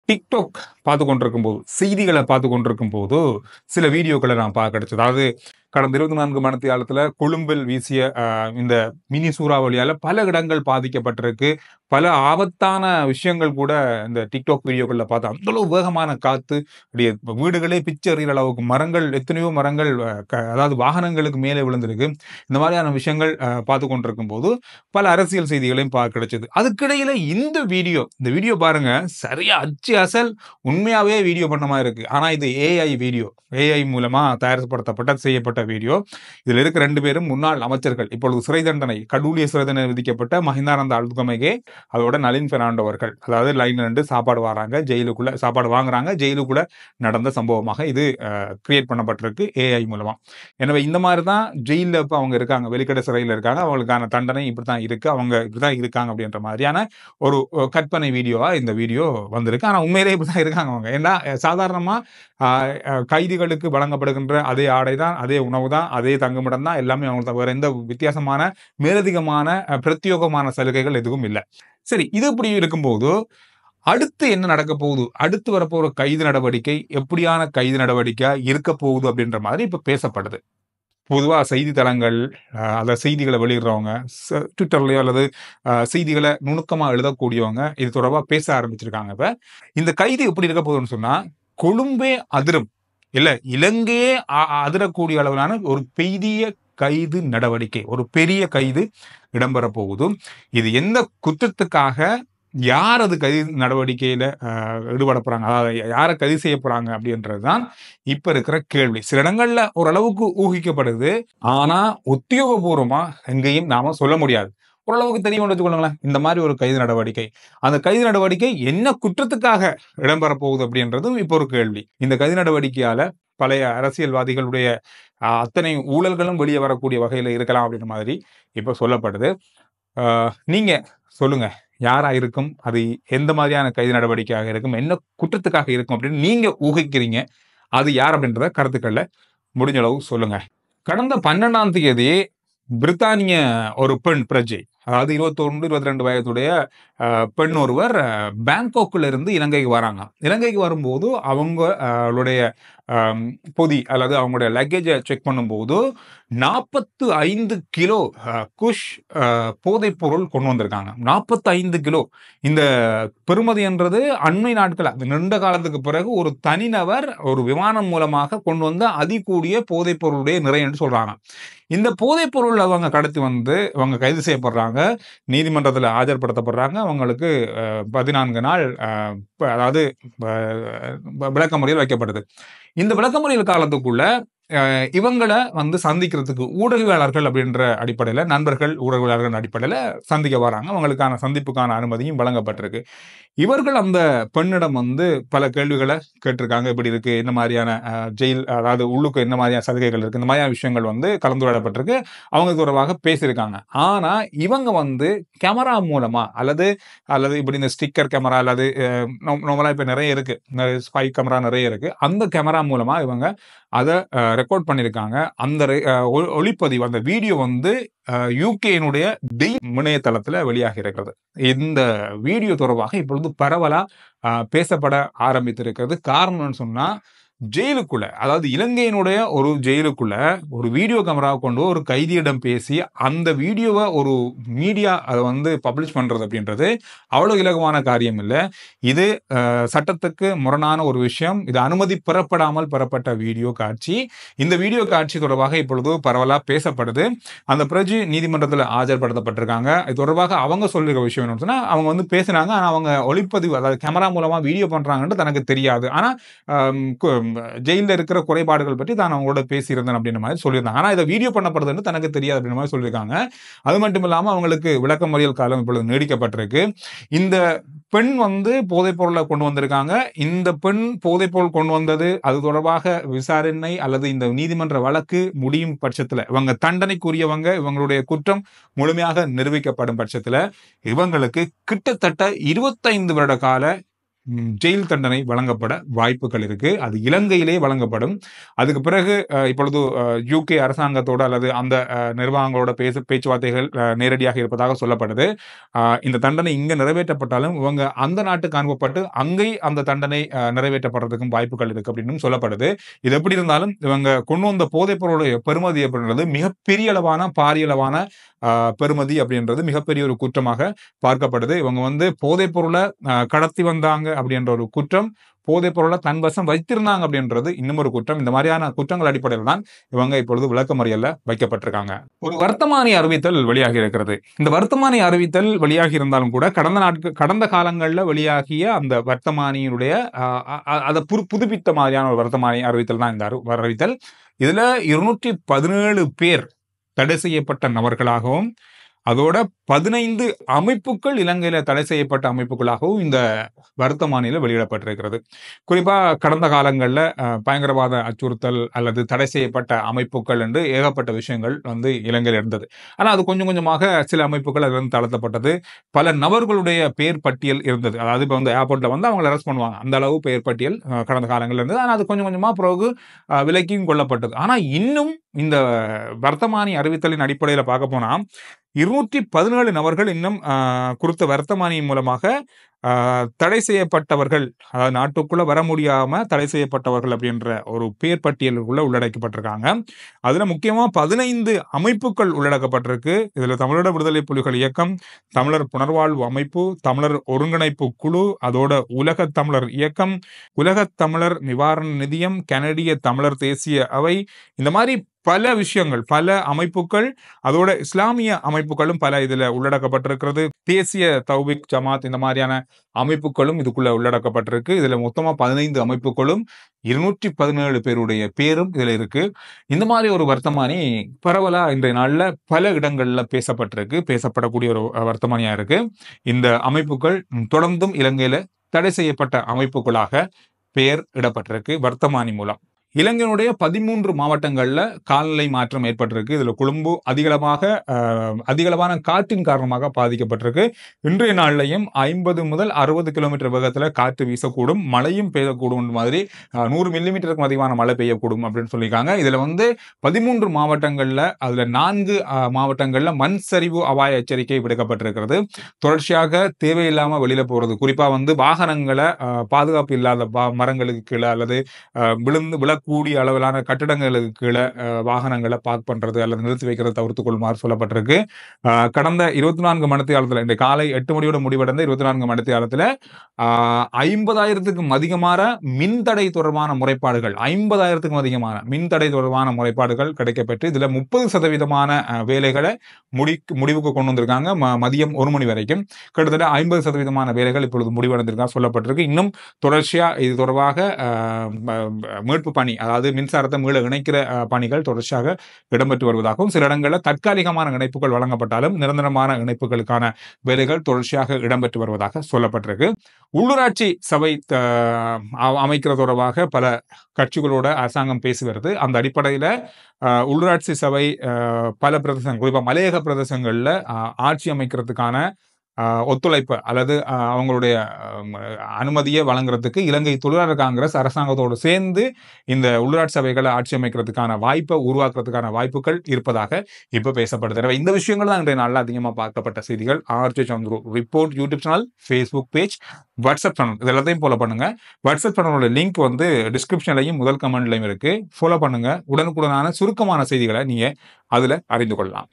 TikTok பார்த்து கொண்டிருக்கும்போது, செய்திகள பார்த்து கொண்டிருக்கும்போது, சில வீடியோக்கள நான் பார்க்க கிடைச்சது. அதாவது கடந்த 24 மணித்தியாலத்துல கொழும்பில் வீசிய இந்த மினி சூறாவளியால பல இடங்கள் பாதிக்கப்பட்டிருக்கு. பல ஆபத்தான விஷயங்கள் கூட இந்த டிக்டாக் வீடியோக்கள்ல பார்த்தா, அந்த அளவு வேகமான காத்து, அப்படியே வீடுகளே பிச்சு எறிகிற அளவுக்கு மரங்கள் எத்தனையோ மரங்கள் அதாவது வாகனங்களுக்கு மேலே விழுந்திருக்கு. இந்த மாதிரியான விஷயங்கள் பார்த்து கொண்டிருக்கும்போது, பல அரசியல் செய்திகளையும் பார்க்க கிடைச்சது. அதுக்கிடையில இந்த வீடியோ பாருங்க, சரியா அச்சு அசல் உண்மையாவே வீடியோ பண்ண மாதிரி இருக்கு. ஆனா இது ஏஐ வீடியோ. ஏஐ மூலமா தயாரிப்படுத்தப்பட்ட செய்யப்பட்ட வீடியோ. இதுல இருக்க 2 பேரும் முன்னாள் அமைச்சர்கள். இப்பொழுது சிறை தண்டனை, கடூழிய சிறை தண்டனை விதிக்கப்பட்ட மஹிந்தானந்த அழுத்கமகே, அதோட நளின் பெர்னாண்டோ அவர்கள். அதாவது லைன்ல நின்று சாப்பாடு வாங்குறாங்க, ஜெயிலுக்குள்ள சாப்பாடு வாங்குறாங்க, ஜெயிலுக்குள்ள நடந்த சம்பவமாக இது கிரியேட் பண்ணப்பட்டிருக்கு ஏஐ மூலமா. எனவே இந்த மாதிரி தான் ஜெயில்ல இப்ப அவங்க இருக்காங்க. வெளிக்கடை சிறையில இருக்காங்க. அவங்களுக்கான தண்டனை இப்படித்தான் இருக்கு. அவங்க இப்படித்தான் இருக்காங்க அப்படின்ற மாதிரியான ஒரு கற்பனை வீடியோவா இந்த வீடியோ வந்திருக்கு. ஆனா உண்மையிலேயே இப்படிதான் இருக்காங்க அவங்க. ஏன்னா சாதாரணமா கைதிகளுக்கு வழங்கப்படுகின்ற அதே ஆடை தான், அதே உணவு தான், அதே தங்குமிடம் தான், எல்லாமே அவங்களுக்கு தான். வேற எந்த வித்தியாசமான மேலதிகமான பிரத்யேகமான சலுகைகள் எதுவும் இல்ல. சரி, இது இப்படி இருக்கும்போது அடுத்து என்ன நடக்க போகுது? அடுத்து வரப்போற கைது நடவடிக்கை எப்படியான கைது நடவடிக்கையா இருக்க போகுது அப்படின்ற மாதிரி இப்ப பேசப்படுது. பொதுவா செய்தித்தளங்கள், அத செய்திகள வெளியிடுறவங்க, ட்விட்டர்லயோ அல்லது செய்திகள நுணுக்கமா எழுதக்கூடியவங்க, இது தொடர்பா பேச ஆரம்பிச்சிருக்காங்க இப்ப. இந்த கைது எப்படி இருக்க போகுதுன்னு சொன்னா, கொழும்பே அதிரும். இல்ல, இலங்கையே அதிரக்கூடிய அளவிலான ஒரு பெரிய கைது நடவடிக்கை. ஒரு பெரிய கைது இடம்பெற போகுது. இது எந்த குற்றத்துக்காக, யார் அது கைது நடவடிக்கையில ஈடுபட போறாங்க, அதாவது யார கைது செய்ய போறாங்க அப்படின்றதுதான் இப்ப இருக்கிற கேள்வி. சில இடங்கள்ல ஓரளவுக்கு ஊகிக்கப்படுது. ஆனா உத்தியோகபூர்வமா எங்கேயும் நாம சொல்ல முடியாது. ஓரளவுக்கு தெரியும் வச்சுக்கொள்ளுங்களேன். இந்த மாதிரி ஒரு கைது நடவடிக்கை. அந்த கைது நடவடிக்கை என்ன குற்றத்துக்காக இடம்பெற போகுது அப்படின்றதும் இப்ப ஒரு கேள்வி. இந்த கைது நடவடிக்கையால பழைய அரசியல்வாதிகளுடைய அத்தனை ஊழல்களும் வெளியே வரக்கூடிய வகையில இருக்கலாம் அப்படின்ற மாதிரி இப்ப சொல்லப்படுது. நீங்க சொல்லுங்க. யாரா இருக்கும்? அது எந்த மாதிரியான கைது நடவடிக்கையாக இருக்கும்? என்ன குற்றத்துக்காக இருக்கும் அப்படின்னு நீங்க ஊகிக்கிறீங்க? அது யார் அப்படின்றத கருத்துக்கள்ல முடிஞ்ச அளவு சொல்லுங்க. கடந்த 12ஆம் தேதி பிரித்தானிய ஒரு பெண் பிரஜை, அதாவது 21, 22 வயதுடைய பெண் ஒருவர் பேங்காக்ல இருந்து இலங்கைக்கு வராங்க. இலங்கைக்கு வரும்போது அவங்களுடைய பொதி அல்லது அவங்களுடைய லக்கேஜ செக் பண்ணும்போது 45 கிலோ குஷ் போதைப் பொருள் கொண்டு வந்திருக்காங்க. 45 கிலோ. இந்த பெறுமதி என்றது அண்மை நாட்களா, நீண்ட காலத்துக்கு பிறகு ஒரு தனிநபர் ஒரு விமானம் மூலமாக கொண்டு வந்த அதிகூடிய போதைப் பொருளுடைய நிறை என்று சொல்றாங்க. இந்த போதைப் பொருள் அவங்க கடத்தி வந்து அவங்க கைது செய்யப்படுறாங்க. நீதிமன்றத்தில் ஆஜர்படுத்தப்படுறாங்க. அவங்களுக்கு 14 நாள் அதாவது விளக்கமறியல் வைக்கப்படுது. இந்த விளக்கமறியல் காலத்துக்குள்ள இவங்கள வந்து சந்திக்கிறதுக்கு ஊடகவியலாளர்கள் அப்படின்ற அடிப்படையில, நண்பர்கள் ஊடகவியலாளர்கள் அடிப்படையில சந்திக்க வராங்க. அவங்களுக்கான சந்திப்புக்கான அனுமதியும் வழங்கப்பட்டிருக்கு. இவர்கள் அந்த பெண்ணிடம் வந்து பல கேள்விகளை கேட்டிருக்காங்க. எப்படி இருக்கு, என்ன மாதிரியான ஜெயில், அதாவது உள்ளுக்கு என்ன மாதிரியான சலுகைகள் இருக்கு, இந்த மாதிரியான விஷயங்கள் வந்து கலந்துரையாடப்பட்டிருக்கு. அவங்க தொடர்பாக பேசியிருக்காங்க. ஆனா இவங்க வந்து கேமரா மூலமா அல்லது அல்லது இப்படி இந்த ஸ்டிக்கர் கேமரா அல்லது நார்மலா இப்ப நிறைய இருக்கு, ஸ்பை கேமரா நிறைய இருக்கு. அந்த கேமரா மூலமா இவங்க அத ரெக்கார்ட் பண்ணியிருக்காங்க. அந்த ஒளிப்பதிவு, அந்த வீடியோ வந்து யுகேனுடைய இணையதளத்துல வெளியாகி இருக்கிறது. இந்த வீடியோ தொடர்பாக இப்பொழுது பரவலா பேசப்பட ஆரம்பித்திருக்கிறது. காரணம்னு சொன்னா, ஜெயிலுக்குள்ள, அதாவது இலங்கையினுடைய ஒரு ஜெயிலுக்குள்ள ஒரு வீடியோ கேமராவை கொண்டு ஒரு கைதியிடம் பேசி அந்த வீடியோவை ஒரு மீடியா அதை வந்து பப்ளிஷ் பண்றது அப்படின்றது அவ்வளவு இலகுவான காரியம் இல்லை. இது சட்டத்துக்கு முரணான ஒரு விஷயம். இது அனுமதி பெறப்படாமல் பெறப்பட்ட வீடியோ காட்சி. இந்த வீடியோ காட்சி தொடர்பாக இப்பொழுது பரவலா பேசப்படுது. அந்த பிரஜை நீதிமன்றத்தில் ஆஜர்படுத்தப்பட்டிருக்காங்க. இது தொடர்பாக அவங்க சொல்லிருக்க விஷயம் என்னன்னு சொன்னா, அவங்க வந்து பேசினாங்க. ஆனா அவங்க ஒளிப்பதிவு, அதாவது கேமரா மூலமா வீடியோ பண்றாங்கன்னு தனக்கு தெரியாது. ஆனா ஜெயில இருக்கிற குறைபாடுகள் பற்றி தான் அவங்களோட பேசியிருந்தேன் அப்படின்ற மாதிரி சொல்லியிருந்தாங்க. ஆனா இதை வீடியோ பண்ணப்படுதுன்னு தனக்கு தெரியாது அப்படின்ற மாதிரி சொல்லியிருக்காங்க. அது மட்டும் இல்லாம அவங்களுக்கு விளக்கமறியல் காலம் இப்பொழுது நீடிக்கப்பட்டிருக்கு. இந்த பெண் வந்து போதைப் பொருளை கொண்டு வந்திருக்காங்க. இந்த பெண் போதைப் பொருள் கொண்டு வந்தது, அது தொடர்பாக விசாரணை அல்லது இந்த நீதிமன்ற வழக்கு முடியும் பட்சத்துல, இவங்க தண்டனைக்குரியவங்க, இவங்களுடைய குற்றம் முழுமையாக நிரூபிக்கப்படும் பட்சத்துல இவங்களுக்கு கிட்டத்தட்ட 25 வருட கால ஜெயில் தண்டனை வழங்கப்பட வாய்ப்புகள் இருக்கு. அது இலங்கையிலே வழங்கப்படும். அதுக்கு பிறகு இப்பொழுது யுகே அரசாங்கத்தோட அல்லது அந்த நிர்வாகங்களோட பேச்சுவார்த்தைகள் நேரடியாக இருப்பதாக சொல்லப்படுது. இந்த தண்டனை இங்க நிறைவேற்றப்பட்டாலும் இவங்க அந்த நாட்டுக்கு அனுப்பப்பட்டு அங்கே அந்த தண்டனை நிறைவேற்றப்படுறதுக்கும் வாய்ப்புகள் இருக்கு அப்படின்னு சொல்லப்படுது. இது எப்படி இருந்தாலும் இவங்க கொண்டு வந்த போதைப் பொருளுடைய பெறுமதி அப்படின்றது மிகப்பெரிய அளவான பாரியளவான பெறுமதி அப்படின்றது மிகப்பெரிய ஒரு குற்றமாக பார்க்கப்படுது. இவங்க போதைப் பொருளை கடத்தி வந்தாங்க அப்படின்ற ஒரு குற்றம், போதைப் பொருளை தன் வசம் வைத்திருந்தாங்க அப்படின்றது இன்னும் ஒரு குற்றம். இந்த மாதிரியான குற்றங்கள் அடிப்படையில் தான் இவங்க இப்பொழுது விளக்கமறியல்ல வைக்கப்பட்டிருக்காங்க. ஒரு வர்த்தமானி அறிவித்தல் வெளியாகி இருக்கிறது. இந்த வர்த்தமானி அறிவித்தல் வெளியாகி இருந்தாலும் கூட கடந்த காலங்களில் வெளியாகிய அந்த வர்த்தமானியினுடைய அதை புதுப்பித்த மாதிரியான ஒரு வர்த்தமானி அறிவித்தல் தான் இந்த அறிவித்தல். இதுல 217 பேர் தடை செய்யப்பட்ட நபர்களாகவும் அதோட 15 அமைப்புகள் இலங்கையில தடை செய்யப்பட்ட அமைப்புகளாகவும் இந்த வர்த்தமானியில வெளியிடப்பட்டிருக்கிறது. குறிப்பா கடந்த காலங்கள்ல பயங்கரவாத அச்சுறுத்தல் அல்லது தடை செய்யப்பட்ட அமைப்புகள் என்று ஏகப்பட்ட விஷயங்கள் இலங்கையில் இருந்தது. ஆனா அது கொஞ்சம் கொஞ்சமாக சில அமைப்புகள் அது தளர்த்தப்பட்டது. பல நபர்களுடைய பெயர் பட்டியல் இருந்தது. அதாவது இப்ப ஏர்போர்ட்ல அவங்க அரெஸ்ட் பண்ணுவாங்க, அந்த அளவு பெயர் பட்டியல் கடந்த காலங்கள்ல இருந்தது. ஆனா அது கொஞ்சம் கொஞ்சமா பிறகு விலக்கியும் கொள்ளப்பட்டது. ஆனா இன்னும் இந்த வர்த்தமானி அறிவித்தலின் அடிப்படையில் பார்க்க போனா 217 நபர்கள் இன்னும் குறித்த வர்த்தமானியின் மூலமாக தடை செய்யப்பட்டவர்கள், அதாவது நாட்டுக்குள்ள வர முடியாம தடை செய்யப்பட்டவர்கள் அப்படின்ற ஒரு பேர் பட்டியலுக்குள்ள உள்ளடக்கப்பட்டிருக்காங்க. அதுல முக்கியமா 15 அமைப்புகள் உள்ளடக்கப்பட்டிருக்கு. இதுல தமிழீழ விடுதலை புலிகள் இயக்கம், தமிழர் புனர்வாழ்வு அமைப்பு, தமிழர் ஒருங்கிணைப்பு குழு, அதோட உலக தமிழர் இயக்கம், உலக தமிழர் நிவாரண நிதியம், கனடிய தமிழர் தேசிய அவை, இந்த மாதிரி பல விஷயங்கள், பல அமைப்புகள், அதோட இஸ்லாமிய அமைப்புகளும் பல இதுல உள்ளடக்கப்பட்டிருக்கிறது. தேசிய தௌபிக் ஜமாத், இந்த மாதிரியான அமைப்புகளும் இதுக்குள்ள உள்ளடக்கப்பட்டிருக்கு. இதுல மொத்தமா 15 அமைப்புகளும் 217 பேருடைய பேரும் இதுல இருக்கு. இந்த மாதிரி ஒரு வர்த்தமானி பரவலா இன்றைய நாள்ல பல இடங்கள்ல பேசப்படக்கூடிய ஒரு வர்த்தமானியா இருக்கு. இந்த அமைப்புகள் தொடர்ந்தும் இலங்கையில தடை செய்யப்பட்ட அமைப்புகளாக பெயர் இடப்பட்டிருக்கு வர்த்தமானி மூலம். இலங்கையினுடைய 13 மாவட்டங்கள்ல காலநிலை மாற்றம் ஏற்பட்டிருக்கு. இதுல கொழும்பு அதிகளவான காற்றின் காரணமாக பாதிக்கப்பட்டிருக்கு. இன்றைய நாள்லையும் 50 முதல் 60 கிலோமீட்டர் வேகத்துல காற்று வீசக்கூடும், மழையும் பெய்யக்கூடும், மாதிரி 100 மில்லிமீட்டருக்கும் அதிகமான மழை பெய்யக்கூடும் அப்படின்னு சொல்லியிருக்காங்க. இதுல 13 மாவட்டங்கள்ல அதுல 4 மாவட்டங்கள்ல மண் சரிவு அபாய எச்சரிக்கை விடுக்கப்பட்டிருக்கிறது. தொடர்ச்சியாக தேவையில்லாம வெளியில போறது, குறிப்பா வாகனங்களை பாதுகாப்பு இல்லாத மரங்களுக்கு கீழே அல்லது விழக்கூடிய அளவிலான கட்டிடங்களுக்கு கீழே வாகனங்களை பார்க் பண்றது அல்லது நிறுத்தி வைக்கிறது தவிர்த்துக் கொள்ளுமாறு சொல்லப்பட்டிருக்கு. கடந்த 24 மணித்தியாலத்துல, இந்த காலை 8 மணியோட முடிவடைந்த 24 மணித்தியாலத்துல 50,000க்கும் அதிகமான மின்தடை தொடர்பான முறைப்பாடுகள், 50,000க்கும் அதிகமான மின்தடை தொடர்பான முறைப்பாடுகள் கிடைக்கப்பெற்று இதுல 30% வேலைகளை முடிவுக்கு கொண்டு வந்திருக்காங்க. மதியம் 1 மணி வரைக்கும் கிட்டத்தட்ட 50% வேலைகள் இப்பொழுது முடிவடைந்திருக்கா சொல்லப்பட்டிருக்கு. இன்னும் தொடர்ச்சியா இது தொடர்பாக மீட்பு பணி, அதாவது மின்சாரத்தை மீள இணைக்கிற பணிகள் தொடர்ச்சியாக இடம்பெற்று வருவதாகவும், சில இடங்களில் தற்காலிகமான இணைப்புகள் வழங்கப்பட்டாலும் நிரந்தரமான இணைப்புகளுக்கான வேலைகள் தொடர்ச்சியாக இடம்பெற்று வருவதாக சொல்லப்பட்டிருக்கு. உள்ளூராட்சி சபை அமைக்கிற தொடர்பாக பல கட்சிகளோட அரசாங்கம் பேசி வருது. அந்த அடிப்படையில உள்ளூராட்சி சபை பல பிரதேசங்கள், குறிப்பா மலையக பிரதேசங்கள்ல ஆட்சி அமைக்கிறதுக்கான ஒத்துழைப்பு அல்லது அவங்களுடைய அனுமதியை வழங்குறதுக்கு இலங்கை தொழிலாளர் காங்கிரஸ் அரசாங்கத்தோடு சேர்ந்து இந்த உள்ளூராட்சி சபைகளை ஆட்சி அமைக்கிறதுக்கான வாய்ப்பை உருவாக்குறதுக்கான வாய்ப்புகள் இருப்பதாக இப்ப பேசப்படுது. இந்த விஷயங்கள் தான் இன்றைய நாளில் அதிகமாக பார்க்கப்பட்ட செய்திகள். RJ Chandru report YouTube channel, Facebook page, WhatsApp channel, இது எல்லாத்தையும் ஃபாலோ பண்ணுங்க. வாட்ஸ்அப் சேனலோட லிங்க் டிஸ்கிரிப்ஷன்லையும் முதல் கமெண்ட்லையும் இருக்கு. ஃபாலோ பண்ணுங்க. உடனுக்குடனான சுருக்கமான செய்திகளை நீங்க அதுல அறிந்து கொள்ளலாம்.